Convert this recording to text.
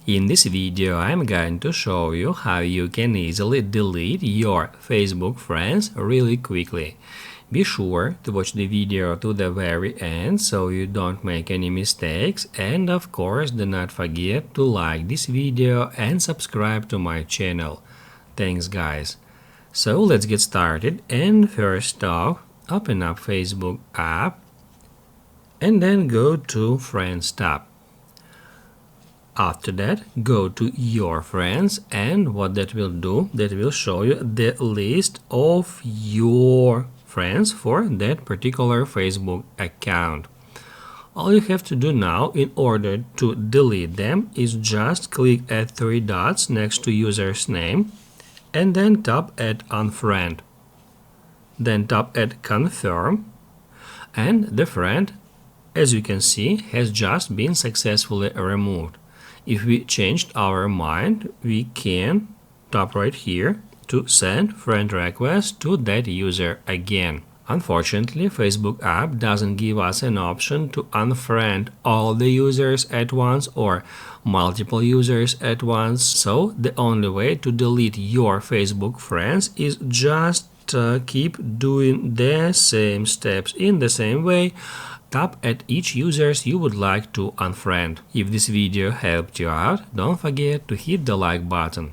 In this video, I'm going to show you how you can easily delete your Facebook friends really quickly. Be sure to watch the video to the very end so you don't make any mistakes, and of course do not forget to like this video and subscribe to my channel. Thanks guys. So let's get started, and first off, open up Facebook app and then go to Friends tab. After that, go to your friends, and what that will do, that will show you the list of your friends for that particular Facebook account. All you have to do now in order to delete them is just click at three dots next to user's name and then tap at unfriend. Then tap at confirm, and the friend, as you can see, has just been successfully removed. If we changed our mind, we can tap right here to send friend request to that user again. Unfortunately, Facebook app doesn't give us an option to unfriend all the users at once or multiple users at once, so the only way to delete your Facebook friends is just keep doing the same steps in the same way. Tap at each users you would like to unfriend. If this video helped you out, don't forget to hit the like button.